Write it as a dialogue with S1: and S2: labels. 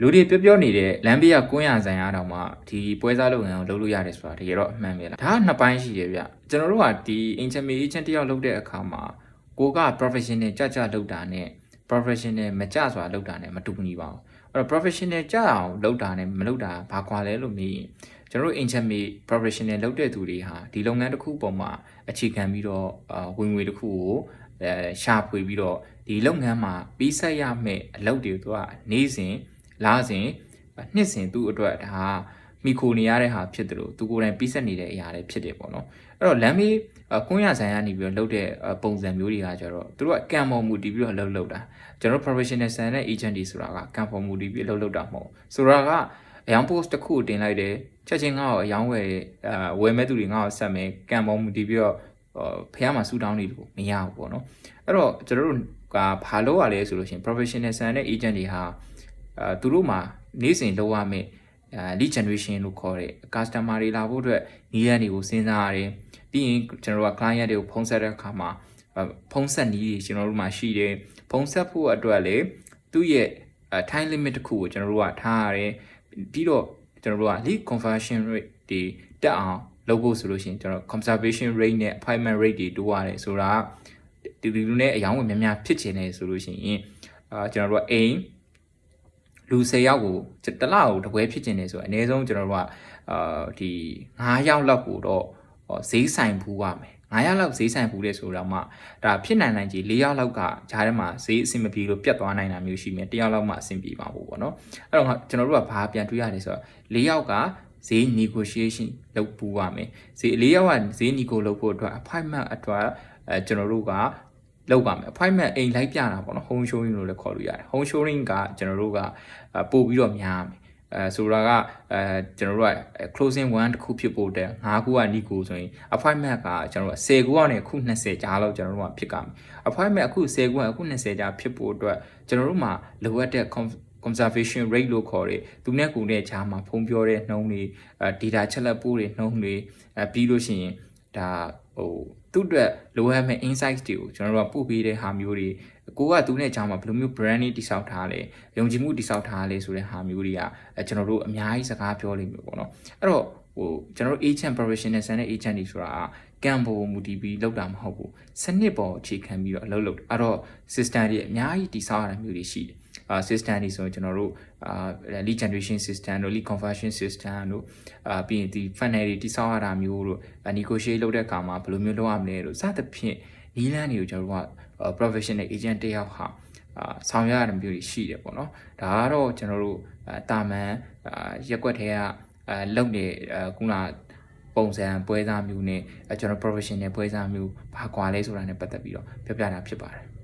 S1: လူတွေပြောနေတဲ့လမ်းဘေးကကွင်းရဆိုင်ရအောင်မှဒီပွဲစားလုပ်ငန်းကိုလုပ်လို့ရတယ်ဆိုတာတကယ်တော့အမှန်ပဲလားဒါကနှစ်ပိုင်းရှိတယ်ဗျကျွန်တော်တို့ကဒီ agent တယောက်လုပ်တဲ့အခါမှာကိုက professional ကြလုပ်တာနဲ့ professional မကြစွာလုပ်တာနဲ့မတူညီပါဘူးအဲ့တော့ professional ကြအောင်လုပ်တာနဲ့မလုပ်တာဘာကွာလဲလို့မေးရင်ကျွန်တော်တို့ agent professional လုပ်တဲ့သူတွေဟာဒီလုပ်ငန်းတစ်ခုပေါ်မှာအခြေခံပြီးတော့ဝင်ငွေတစ်ခုကိုရှာဖွေပြီးတော့ဒီလုပ်ငန်းမှာပြီးဆက်ရမယ့်အလုပ်တွေသူကနေစဉ်လာစဉ်နှစ်စဉ်သူ့အတွက်ဒါမိခိုနေရတဲ့ဟာဖြစ်တယ်လို့သူကိုယ်တိုင်ပြီးဆက်နေတဲ့အရာတွေဖြစ်တယ်ပေါ့နော်အဲ့တော့လမ်းမေးကွန်းရဆိုင်ကနေပြီးတော့လုပ်တဲ့ပုံစံမျိုးတွေကကျတော့သူတို့ကကံပေါ်မူတည်ပြီးတော့လုပ်တာကျွန်တော် professional ဆန်တဲ့ agent တွေဆိုတာကကံပေါ်မူတည်ပြီးလုပ်တာမဟုတ်ဆိုတာကအယောင် post တစ်ခုတင်လိုက်တယ်ချက်ချင်းငါ့ကိုအယောင်ဝယ်မဲ့သူတွေငါ့ကိုဆက်မယ်ကံပေါ်မူတည်ပြီးတော့ဖះမှာဆူတောင်းနေလို့မရဘူးပေါ့နော်အဲ့တော့ကျွန်တော်တို့ကဘာလုပ်ရလဲဆိုလို့ရှိရင် professional ဆန်တဲ့ agent တွေဟာသူတို့မှာနေ့စဉ်လုပ်ရမယ့်lead generation လို့ခေါ်တဲ့ customer တွေလာဖို့အတွက်နည်းလမ်းတွေကိုစဉ်းစားရတယ်ပြီးရင်ကျွန်တော်တို့က client တွေကိုဖုန်းဆက်တဲ့အခါမှာဖုန်းဆက်နည်းတွေကျွန်တော်တို့မှာရှိတယ်ဖုန်းဆက်ဖို့အတွက်လေသူ့ရဲ့ time limit တစ်ခုကိုကျွန်တော်တို့ကထားရတယ်ပြီးတော့ကျွန်တော်တို့က lead conversion rate တွေတက်အောင်လုပ်ဖို့ဆိုလို့ရှိရင်ကျွန်တော် conservation rate နဲ့ appointment rate တွေတိုးရတယ်ဆိုတာဒီလူနဲ့အယောင်းဝင်များများဖြစ်ချင်တယ်ဆိုလို့ရှိရင်ကျွန်တော်တို့ကအိမ်လူ10ယောက်ကိုတလကိုတပွဲဖြစ်ကျင်နေဆိုအနည်းဆုံးကျွန်တော်တို့ကဒီ9ယောက်လောက်ကိုတော့ဈေးဆိုင်ဖူးရမယ်9ယောက်လောက်ဈေးဆိုင်ဖူးတယ်ဆိုတော့မှဒါဖြစ်နိုင်ကြီး4ယောက်လောက်ကဂျားထဲမှာဈေးအဆင်မပြေလို့ပြတ်သွားနိုင်တာမျိုးရှိမယ်1ယောက်လောက်မှအဆင်ပြေပါဘူးပေါ့နော်အဲ့တော့ကျွန်တော်တို့ကဘာပြန်တွေးရလဲဆိုတော့4ယောက်ကဈေး negotiation လုပ်ပူရမယ်ဈေး4ယောက်ကဈေး nego လုပ်ဖို့အတွက် appointment အတွက်ကျွန်တော်တို့ကလုပ်ပါမယ် appointment အိမ်လိုက်ပြတာပေါ့နော် home showing လို့လည်းခေါ်လို့ရတယ် home showing ကကျွန်တော်တို့ကပို့ပြီးတော့များမယ်ဆိုတာကကျွန်တော်တို့က closing 1တစ်ခုဖြစ်ဖို့တဲ့9ခုက nico ဆိုရင် appointment ကကျွန်တော်တို့10ခုကနေအခု20ကြားလောက်ကျွန်တော်တို့ကဖြစ်ကြမယ် appointment အခု10ခုကအခု20ကြားဖြစ်ဖို့အတွက်ကျွန်တော်တို့မှာလိုအပ်တဲ့ conservation rate လို့ခေါ်တယ်သူနဲ့ကိုယ်နဲ့ကြားမှာဖုံးပြောတဲ့နှုန်းတွေ data ချက်လက်ပို့တဲ့နှုန်းတွေပြီးလို့ရှိရင်ဒါသူ့အတွက်လိုအပ်မဲ့ insights တွေကိုကျွန်တော်တို့ကပို့ပေးတဲ့ဟာမျိုးတွေကိုကသူနဲ့ကြားမှာဘယ်လိုမျိုး brand တိစောက်ထားလဲယုံကြည်မှုတိစောက်ထားလဲဆိုတဲ့ဟာမျိုးတွေကကျွန်တော်တို့အများကြီးစကားပြောလိမ့်မယ်ပေါ့နော်အဲ့တော့ကျွန်တော်တို့ agent professional ဆန်တဲ့ agent တွေဆိုတာကံပေါ်မူတည်ပြီးလုပ်တာမဟုတ်ဘူးစနစ်ပေါ်အခြေခံပြီးတော့အလုပ်လုပ်အဲ့တော့ system တွေအများကြီးတိစောက်ရတာမျိုးတွေရှိတယ်system တွေဆိုရင်ကျွန်တော်တို့lead generation system တို့ lead conversion system တို့ပြီးရင်ဒီ funnel တွေတိစောက်ရတာမျိုးတို့ negotiate လုပ်တဲ့အခါမှာဘယ်လိုမျိုးလုပ်ရမလဲတို့စသဖြင့်နည်းလမ်းတွေကိုကျွန်တော်တို့က professional agent တယောက်ဟာဆောင်ရွက်ရတဲ့မျိုးတွေရှိတယ်ပေါ့နော်ဒါကတော့ကျွန်တော်တို့တာမန်ရက်ွက်ထဲကလုပ်နေခုနပုံစံပွဲစားမျိုးနဲ့ကျွန်တော် professional ပွဲစားမျိုးဘာကွာလဲဆိုတာနဲ့ပတ်သက်ပြီးတော့ပြောပြတာဖြစ်ပါတယ်